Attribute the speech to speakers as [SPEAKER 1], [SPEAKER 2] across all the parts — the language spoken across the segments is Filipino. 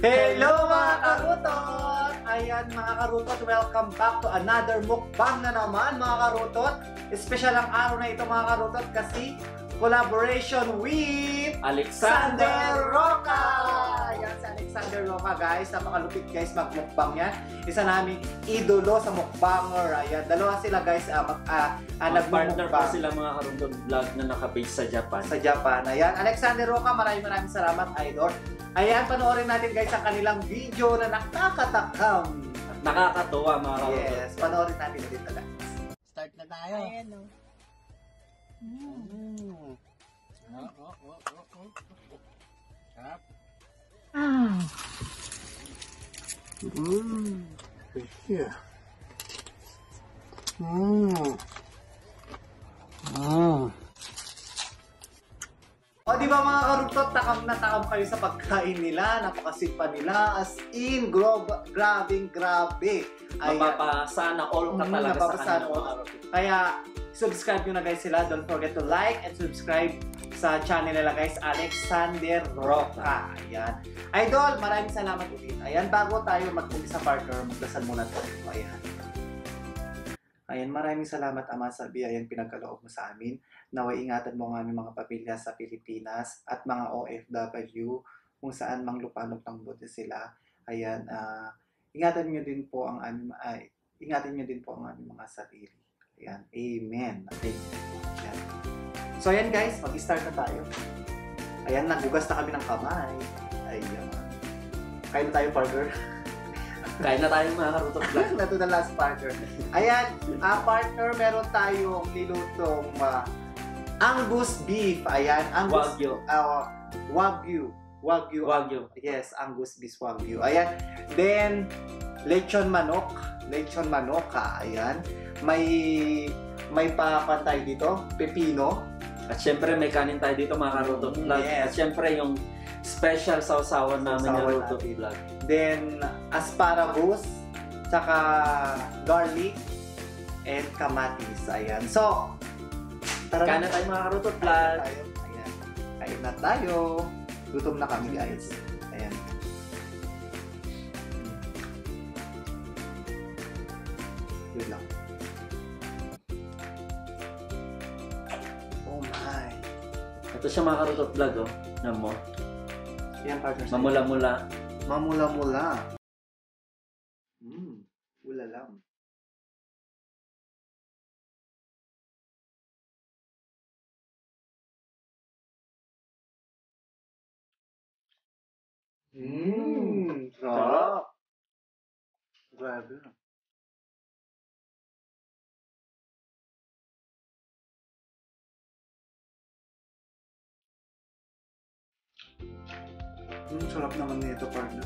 [SPEAKER 1] Hello mga karutot! Ayan mga karutot, welcome back to another mukbang na naman mga karutot. Special ang araw na ito mga karutot kasi collaboration with
[SPEAKER 2] Alexander
[SPEAKER 1] Roca! Ayan si Alexander Roca guys, napakalupit guys magmukbang yan. Isa naming idolo sa mukbanger. Ayan, dalawa sila guys,
[SPEAKER 2] nag-partner
[SPEAKER 1] nagmumukbang
[SPEAKER 2] pa sila mga karutot vlog na naka-base sa Japan.
[SPEAKER 1] sa Japan. Ayan, Alexander Roca, maraming salamat idol. Ayan, panoorin natin guys ang kanilang video na nakakatakam.
[SPEAKER 2] At nakakatuwa mga karutot.
[SPEAKER 1] Yes, panoorin natin ulit na guys.
[SPEAKER 3] Start na tayo.
[SPEAKER 4] Ayan o.
[SPEAKER 3] Sarap. Yeah.
[SPEAKER 1] O di ba mga karutot, takam na takam kayo sa pagkain nila, napakasipa nila, as in, grabe. Ayan.
[SPEAKER 2] Mapapasana all ka talaga sa
[SPEAKER 1] Napapasana
[SPEAKER 2] kanila
[SPEAKER 1] all.
[SPEAKER 2] mga karutot.
[SPEAKER 1] Kaya, subscribe nyo na guys sila. Don't forget to like and subscribe sa channel nila guys, Alexander Roca. Ayan. Idol, maraming salamat ulit. Ayan, bago tayo mag-umpisa partner, magdasal muna tayo. Ayan. Ayan, maraming salamat Ama sa biyayang pinagkaloob mo sa amin. Naway ingatan mo ang aming mga pamilya sa Pilipinas at mga OFW kung saan mang lupalop ng buti sila. Ayan, ingatan niyo din po ang aming mga sarili. Ayan, amen. Ayan. So ayan guys, mag-start na tayo. Ayan, nagugas na kami ng kamay. Ayan. Kain na tayo, partner.
[SPEAKER 2] Kain na tayo mga karutot vlog.
[SPEAKER 1] Na to the last partner. Ayan, partner, meron tayong nilutong Angus beef. Ayan, Angus Wagyu. Yes, Angus beef Wagyu. Ayan. Then lechon manok. Ayan. May papantay dito, pepino.
[SPEAKER 2] At syempre may kanin tayo dito mga karutot vlog.
[SPEAKER 1] Yes.
[SPEAKER 2] At syempre yung special sausawan namin ng
[SPEAKER 1] Sausawan
[SPEAKER 2] karutot
[SPEAKER 1] natin.
[SPEAKER 2] vlog.
[SPEAKER 1] Then asparagus, tsaka garlic, and kamatis. Ayan. So, tara
[SPEAKER 2] Kain na tayo mga karutot
[SPEAKER 1] Kain
[SPEAKER 2] vlog.
[SPEAKER 1] na tayo. Ayan. Kain na tayo. Gutom na kami guys. Ayan. Yun lang. Oh my.
[SPEAKER 2] Ito siya mga karutot vlog oh. Alam mo,
[SPEAKER 1] Ayan partner.
[SPEAKER 2] mamula-mula.
[SPEAKER 1] Mamula-mula. Ulalam. Sarap. Grabe. Sarap naman nito, partner.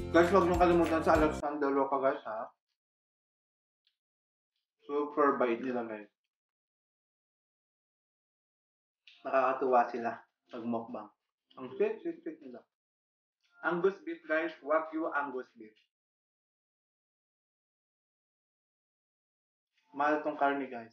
[SPEAKER 1] Guys, huwag niyong kalimutan sa Alexander Roca guys ha. Super bait nila guys. Nakakatuwa sila pag mukbang. Ang sweet nila. Angus beef guys, Wagyu Angus beef. Mahal tong karne guys.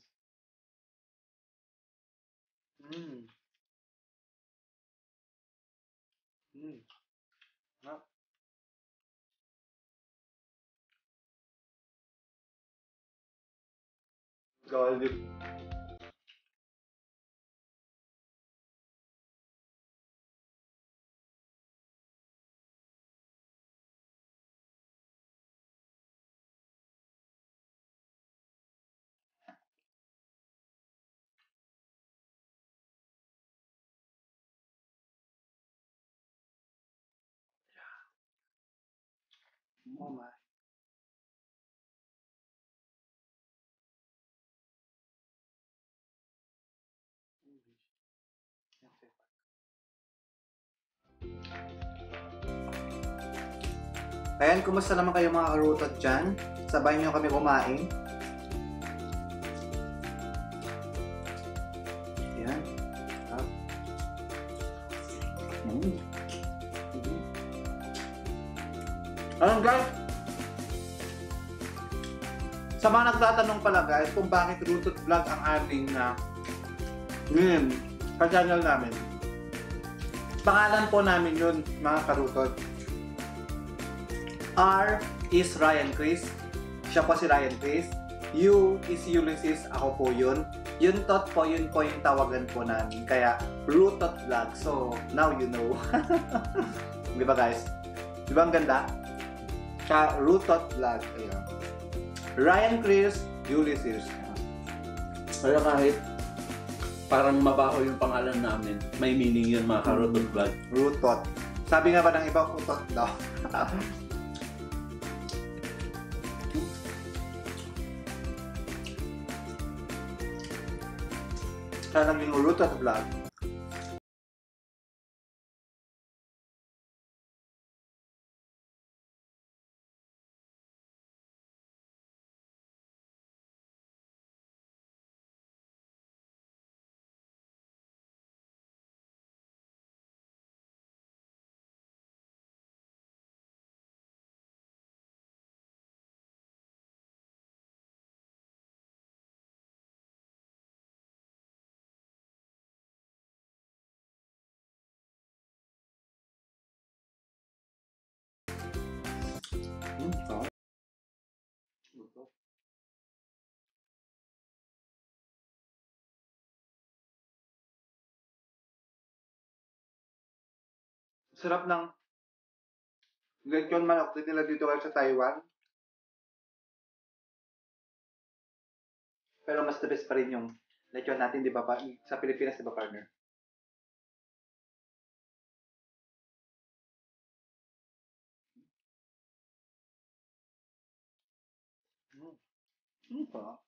[SPEAKER 1] Garlic. Oh my. Ayan, kumusta naman kayo mga karutot dyan? Sabay nyo kami kumain. Ayan. Ayun guys, sa mga nagtatanong pala guys kung bakit Rutot Vlog ang aming ka-channel namin. Pangalan po namin yun mga karutot. R is Ryan Chris. Siya po si Ryan Chris. U is Ulysses. Ako po yun. Yun tot po, yun po yung tawagan po namin. Kaya Rutot Vlog. So, now you know. Di ba guys? Di ba ang ganda? Siya, Rutot Vlog. Ayan. Ryan Chris, Ulysses.
[SPEAKER 2] Kaya kahit parang mabaho yung pangalan namin, may meaning yun mga karutot vlog.
[SPEAKER 1] Rutot. Sabi nga ba ng iba, utot daw. Kaya naging Rutot Vlog. Sarap ng lechon manok din nila dito kayo sa Taiwan. Pero mas the best pa rin yung lechon natin, di ba? Sa Pilipinas, di ba, partner? Pa.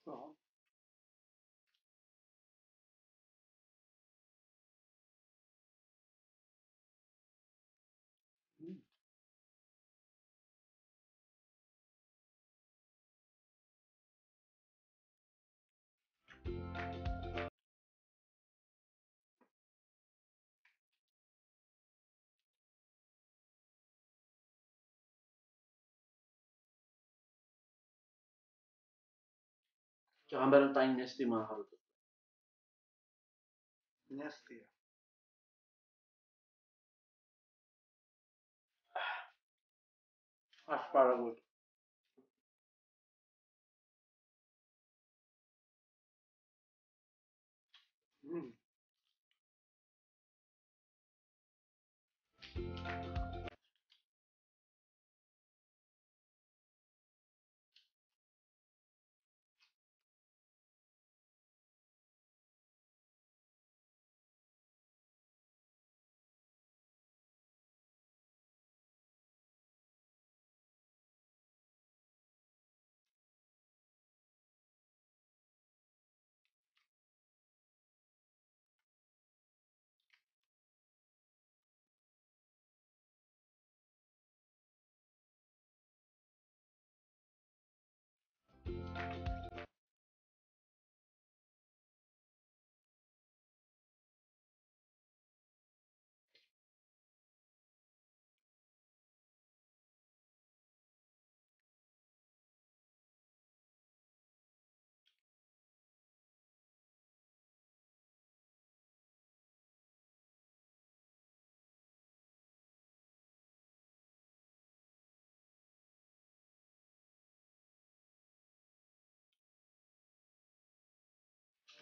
[SPEAKER 1] So,
[SPEAKER 2] Tsaka meron tayong nesty mga karutot.
[SPEAKER 1] nasty. Asparagus.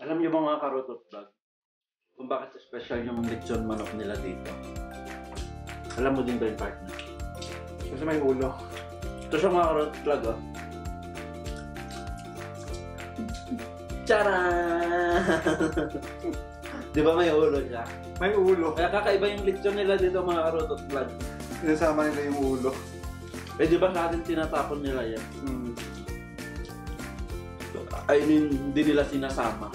[SPEAKER 2] Alam niyo ba mga karutot vlog, kung bakit special yung lechon manok nila dito? Alam mo din ba yung partner?
[SPEAKER 1] Kasi may ulo.
[SPEAKER 2] Ito siya mga karutot vlog, oh. Charan! Di ba may ulo siya?
[SPEAKER 1] May ulo.
[SPEAKER 2] Kaya kakaiba yung lechon nila dito mga karutot vlog.
[SPEAKER 1] Sinasama nila yung ulo.
[SPEAKER 2] Eh di ba sa atin tinatapon nila yan?
[SPEAKER 1] Hmm.
[SPEAKER 2] I mean, hindi nila sinasama.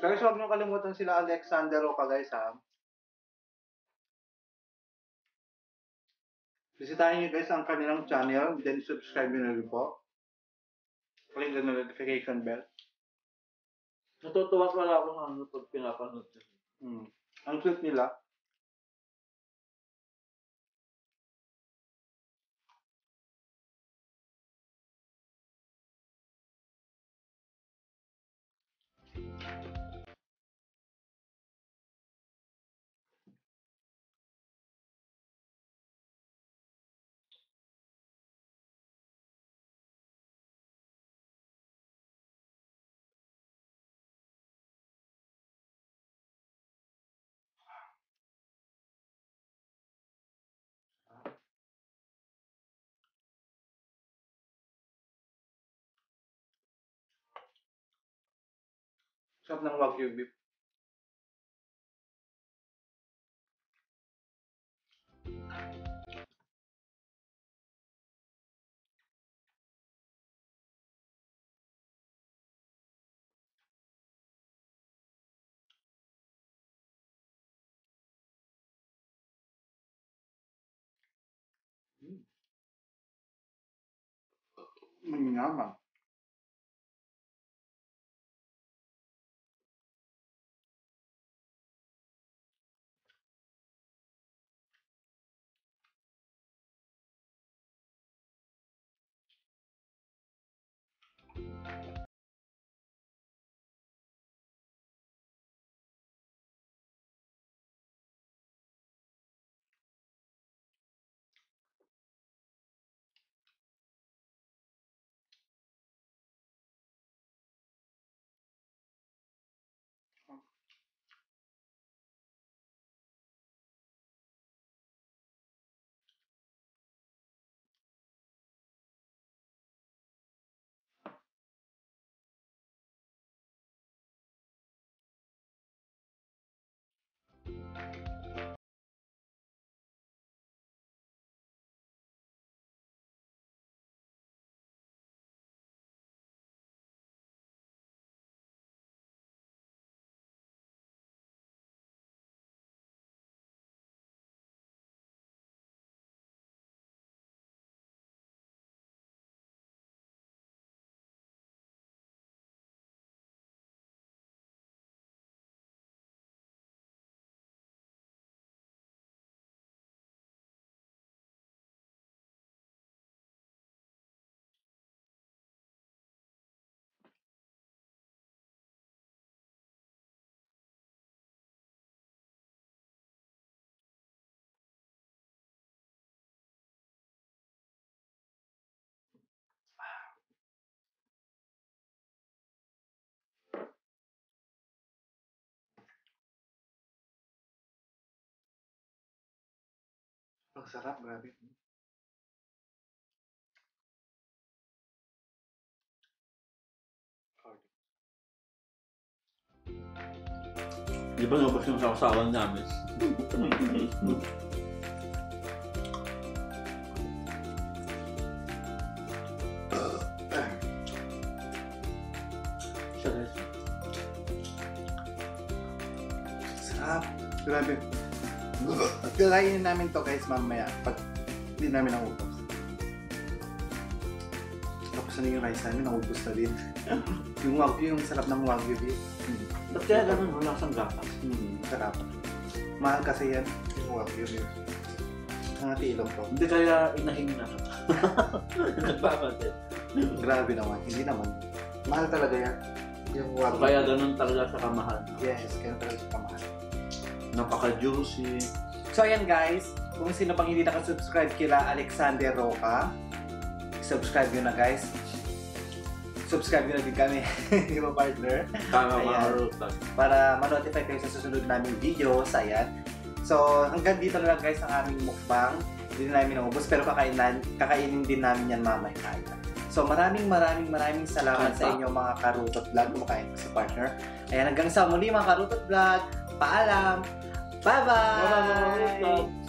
[SPEAKER 1] Guys, huwag niyo kalimutan sila Alexander Roca guys ha. Bisitahin niyo guys ang kanilang channel, then subscribe niyo na rin po. Click the notification bell.
[SPEAKER 2] Natutuwa pala ako sa ano pag pinapanood niya.
[SPEAKER 1] Ang sweet nila. Sarap ng Wagyu beef. Manyaman. Ang sarap, grabe.
[SPEAKER 2] Di ba nabas yung sausawan namin? Siya guys.
[SPEAKER 1] Sarap. Grabe. Kakainin namin to guys mamaya. Pag Hindi namin naubos. Tapos ano yung rice namin, naubos na din. Yung wagyu, yung sarap ng wagyu beef.
[SPEAKER 2] Ba't kaya ganun? Wala sang gatas.
[SPEAKER 1] Sarap. Mahal kasi yan, yung wagyu beef. Hangati ilong to.
[SPEAKER 2] Hindi kaya inahingi na. Nagpapansin.
[SPEAKER 1] Grabe naman, hindi naman. Mahal talaga yan. Yung wagyu.
[SPEAKER 2] Kaya ganun talaga sa kamahal.
[SPEAKER 1] Yes, kaya talaga siya kamahal.
[SPEAKER 2] Napaka-juicy.
[SPEAKER 1] So ayan guys, kung sino pang hindi nakasubscribe kila Alexander Roca, subscribe nyo na guys. Subscribe nyo na din kami, di ba partner?
[SPEAKER 2] Para
[SPEAKER 1] Ayan.
[SPEAKER 2] makarutag.
[SPEAKER 1] Para ma-notify kayo sa susunod naming videos, ayan. So hanggang dito na lang guys ang aming mukbang. Hindi na namin naubos, pero kakainin din namin yan mamaya. So maraming salamat sa inyo mga Karutot Vlog. Kumakain ko sa partner. Ayan, hanggang sa muli mga Karutot Vlog. Paalam! Bye-bye!
[SPEAKER 2] Bye-bye!